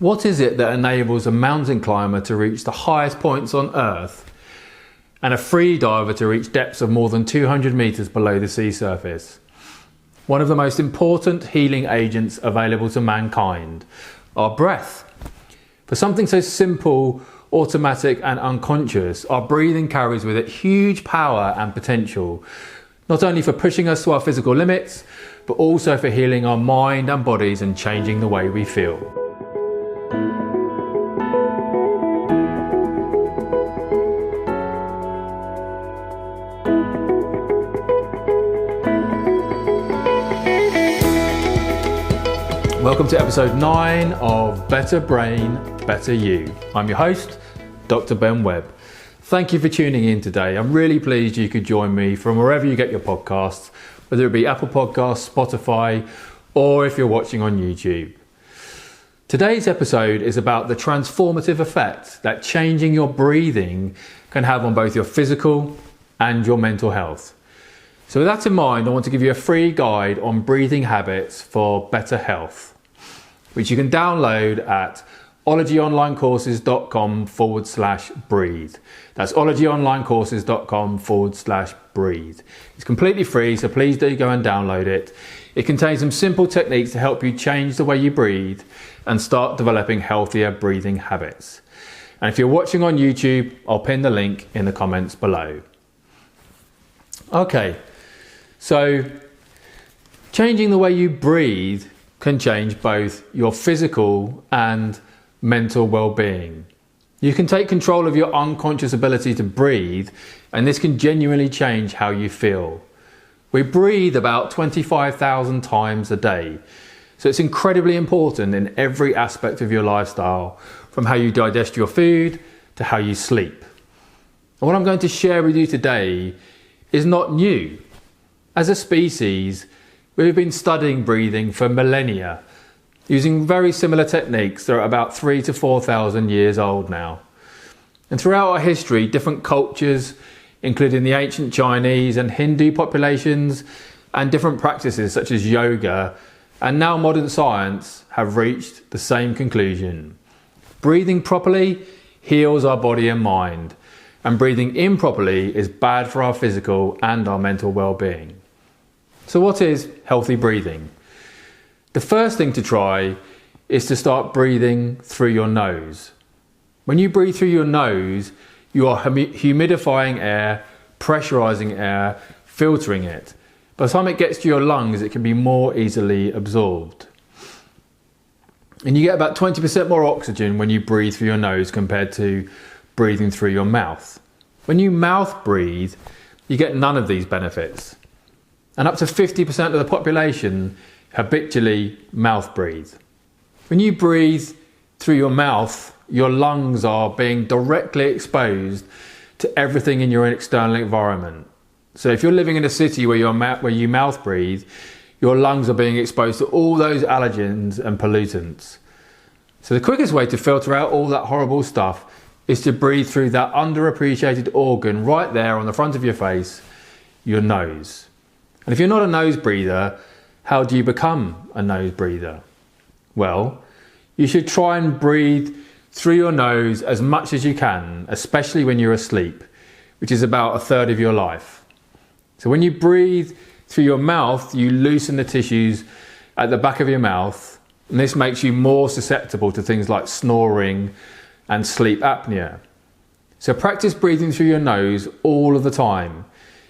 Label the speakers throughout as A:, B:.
A: What is it that enables a mountain climber to reach the highest points on Earth and a free diver to reach depths of more than 200 meters below the sea surface? One of the most important healing agents available to mankind, our breath. For something so simple, automatic and unconscious, our breathing carries with it huge power and potential, not only for pushing us to our physical limits, but also for healing our mind and bodies and changing the way we feel. Welcome to episode 9 of Better Brain, Better You. I'm your host, Dr. Ben Webb. Thank you for tuning in today. I'm really pleased you could join me from wherever you get your podcasts, whether it be Apple Podcasts, Spotify, or if you're watching on YouTube. Today's episode is about the transformative effect that changing your breathing can have on both your physical and your mental health. So with that in mind, I want to give you a free guide on breathing habits for better health, which you can download at ologyonlinecourses.com/breathe. That's ologyonlinecourses.com/breathe. It's completely free, so please do go and download it. It contains some simple techniques to help you change the way you breathe and start developing healthier breathing habits. And if you're watching on YouTube, I'll pin the link in the comments below. Okay, so changing the way you breathe can change both your physical and mental well-being. You can take control of your unconscious ability to breathe, and this can genuinely change how you feel. We breathe about 25,000 times a day, so it's incredibly important in every aspect of your lifestyle, from how you digest your food to how you sleep. And what I'm going to share with you today is not new. As a species, we've been studying breathing for millennia, using very similar techniques that are about 3,000 to 4,000 years old now. And throughout our history, different cultures, including the ancient Chinese and Hindu populations, and different practices such as yoga, and now modern science, have reached the same conclusion. Breathing properly heals our body and mind, and breathing improperly is bad for our physical and our mental well-being. So what is healthy breathing? The first thing to try is to start breathing through your nose. When you breathe through your nose, you are humidifying air, pressurizing air, filtering it. By the time it gets to your lungs, it can be more easily absorbed. And you get about 20% more oxygen when you breathe through your nose compared to breathing through your mouth. When you mouth breathe, you get none of these benefits. And up to 50% of the population habitually mouth breathe. When you breathe through your mouth, your lungs are being directly exposed to everything in your external environment. So if you're living in a city where you mouth breathe, your lungs are being exposed to all those allergens and pollutants. So the quickest way to filter out all that horrible stuff is to breathe through that underappreciated organ right there on the front of your face, your nose. And if you're not a nose breather, how do you become a nose breather? Well, you should try and breathe through your nose as much as you can, especially when you're asleep, which is about a third of your life. So when you breathe through your mouth, you loosen the tissues at the back of your mouth, and this makes you more susceptible to things like snoring and sleep apnea. So practice breathing through your nose all of the time.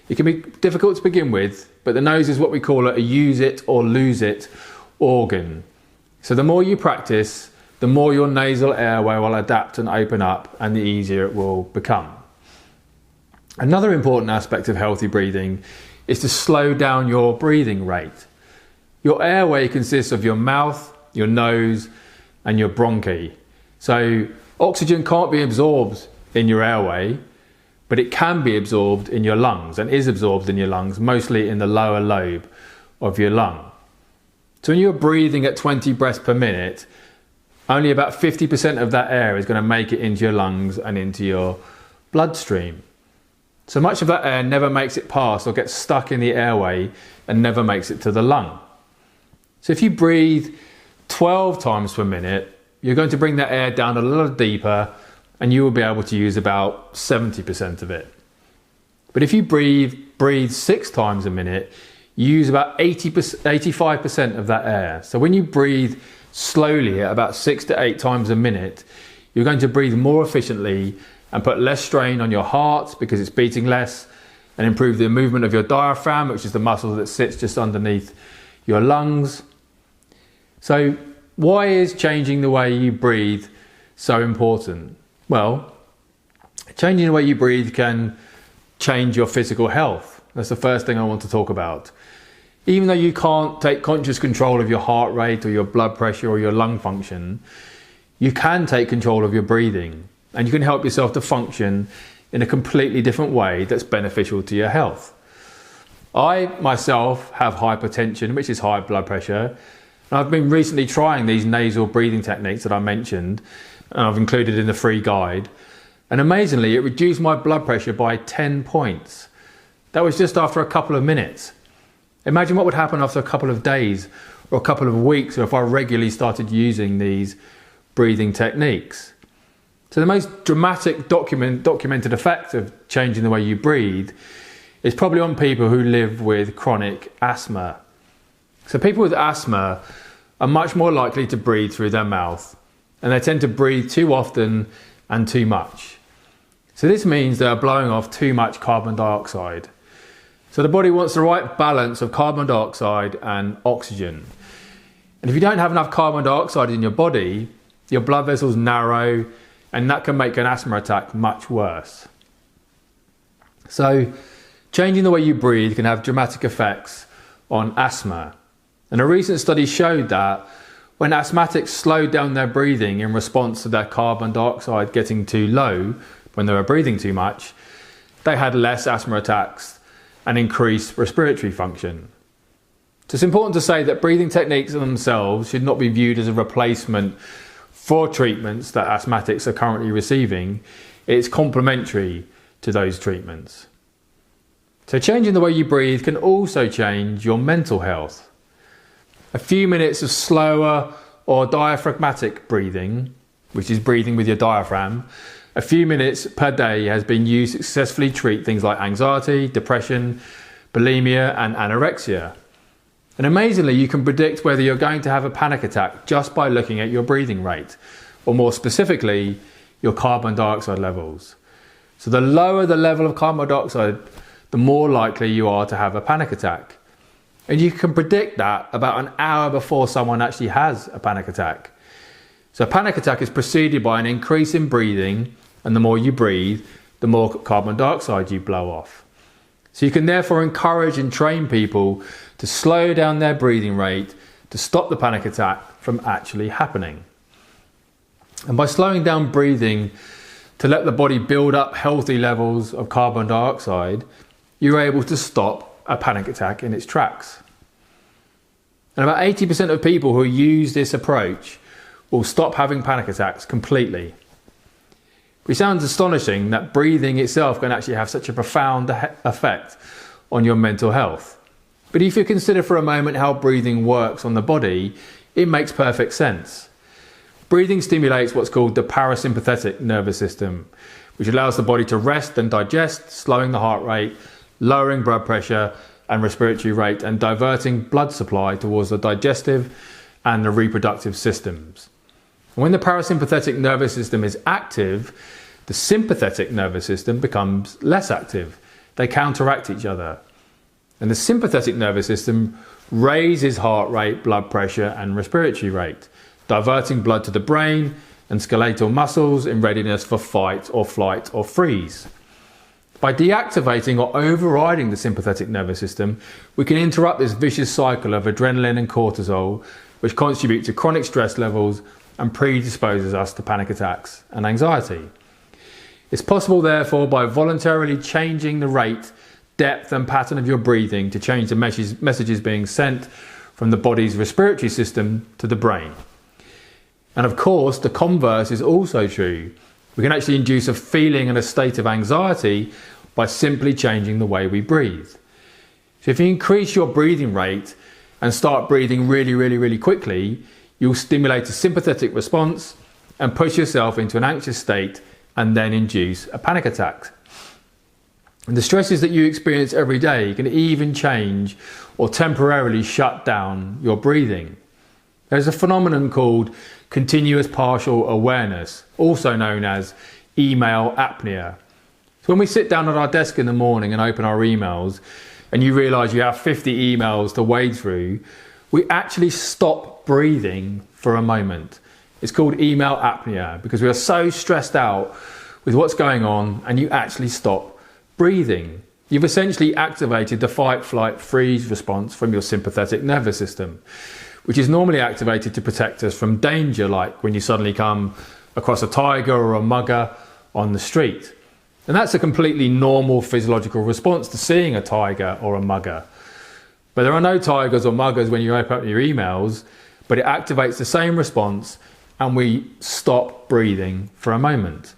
A: It can be difficult to begin with, but the nose is what we call a use it or lose it organ. So the more you practice, the more your nasal airway will adapt and open up, and the easier it will become. Another important aspect of healthy breathing is to slow down your breathing rate. Your airway consists of your mouth, your nose, and your bronchi. So oxygen can't be absorbed in your airway, but it can be absorbed in your lungs and is absorbed in your lungs, mostly in the lower lobe of your lung. So when you're breathing at 20 breaths per minute, only about 50% of that air is going to make it into your lungs and into your bloodstream. So much of that air never makes it past or gets stuck in the airway and never makes it to the lung. So if you breathe 12 times per minute, you're going to bring that air down a little deeper and you will be able to use about 70% of it. But if you breathe 6 times a minute, you use about 85% of that air. So when you breathe slowly at about 6 to 8 times a minute, you're going to breathe more efficiently and put less strain on your heart because it's beating less, and improve the movement of your diaphragm, which is the muscle that sits just underneath your lungs. So why is changing the way you breathe so important? Well, changing the way you breathe can change your physical health. That's the first thing I want to talk about. Even though you can't take conscious control of your heart rate or your blood pressure or your lung function, you can take control of your breathing, and you can help yourself to function in a completely different way that's beneficial to your health. I myself have hypertension, which is high blood pressure, and I've been recently trying these nasal breathing techniques that I mentioned, and I've included in the free guide, and amazingly it reduced my blood pressure by 10 points. That was just after a couple of minutes. Imagine what would happen after a couple of days or a couple of weeks, or if I regularly started using these breathing techniques. So the most dramatic documented effect of changing the way you breathe is probably on people who live with chronic asthma. So people with asthma are much more likely to breathe through their mouth, and they tend to breathe too often and too much. So this means they are blowing off too much carbon dioxide. So the body wants the right balance of carbon dioxide and oxygen. And if you don't have enough carbon dioxide in your body, your blood vessels narrow, and that can make an asthma attack much worse. So changing the way you breathe can have dramatic effects on asthma. And a recent study showed that when asthmatics slowed down their breathing in response to their carbon dioxide getting too low when they were breathing too much, they had less asthma attacks and increased respiratory function. So it's important to say that breathing techniques in themselves should not be viewed as a replacement for treatments that asthmatics are currently receiving. It's complementary to those treatments. So changing the way you breathe can also change your mental health. A few minutes of slower or diaphragmatic breathing, which is breathing with your diaphragm, a few minutes per day has been used to successfully treat things like anxiety, depression, bulimia and anorexia. And amazingly, you can predict whether you're going to have a panic attack just by looking at your breathing rate, or more specifically, your carbon dioxide levels. So the lower the level of carbon dioxide, the more likely you are to have a panic attack. And you can predict that about an hour before someone actually has a panic attack. So a panic attack is preceded by an increase in breathing, and the more you breathe, the more carbon dioxide you blow off. So you can therefore encourage and train people to slow down their breathing rate to stop the panic attack from actually happening. And by slowing down breathing to let the body build up healthy levels of carbon dioxide, you're able to stop a panic attack in its tracks. And about 80% of people who use this approach will stop having panic attacks completely. It sounds astonishing that breathing itself can actually have such a profound effect on your mental health. But if you consider for a moment how breathing works on the body, it makes perfect sense. Breathing stimulates what's called the parasympathetic nervous system, which allows the body to rest and digest, slowing the heart rate, lowering blood pressure and respiratory rate, and diverting blood supply towards the digestive and the reproductive systems. When the parasympathetic nervous system is active, the sympathetic nervous system becomes less active. They counteract each other. And the sympathetic nervous system raises heart rate, blood pressure and respiratory rate, diverting blood to the brain and skeletal muscles in readiness for fight or flight or freeze. By deactivating or overriding the sympathetic nervous system, we can interrupt this vicious cycle of adrenaline and cortisol, which contribute to chronic stress levels and predisposes us to panic attacks and anxiety. It's possible, therefore, by voluntarily changing the rate, depth and pattern of your breathing to change the messages being sent from the body's respiratory system to the brain. And of course, the converse is also true. We can actually induce a feeling and a state of anxiety by simply changing the way we breathe. So if you increase your breathing rate and start breathing really quickly, you'll stimulate a sympathetic response and push yourself into an anxious state and then induce a panic attack. And the stresses that you experience every day can even change or temporarily shut down your breathing. There's a phenomenon called continuous partial awareness, also known as email apnea. So when we sit down at our desk in the morning and open our emails and you realise you have 50 emails to wade through, we actually stop breathing for a moment. It's called email apnea because we are so stressed out with what's going on and you actually stop breathing. You've essentially activated the fight, flight, freeze response from your sympathetic nervous system, which is normally activated to protect us from danger, like when you suddenly come across a tiger or a mugger on the street. And that's a completely normal physiological response to seeing a tiger or a mugger. But there are no tigers or muggers when you open up your emails, but it activates the same response and we stop breathing for a moment.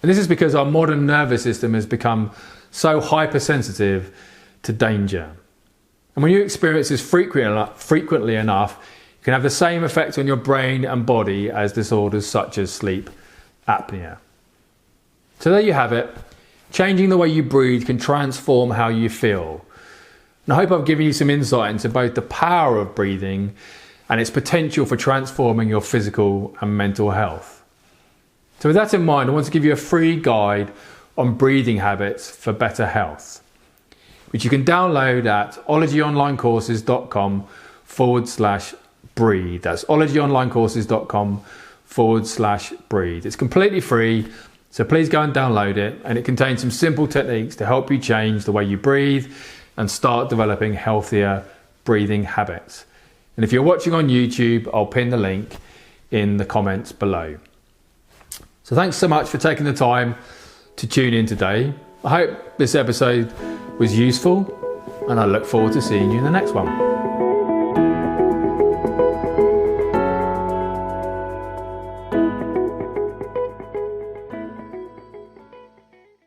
A: And this is because our modern nervous system has become so hypersensitive to danger. And when you experience this frequently enough, it can have the same effect on your brain and body as disorders such as sleep apnea. So there you have it. Changing the way you breathe can transform how you feel. And I hope I've given you some insight into both the power of breathing and its potential for transforming your physical and mental health. So with that in mind, I want to give you a free guide on breathing habits for better health, which you can download at ologyonlinecourses.com/breathe. That's ologyonlinecourses.com/breathe. It's completely free, so please go and download it. And it contains some simple techniques to help you change the way you breathe and start developing healthier breathing habits. And if you're watching on YouTube, I'll pin the link in the comments below. So thanks so much for taking the time to tune in today. I hope this episode was useful and I look forward to seeing you in the next one.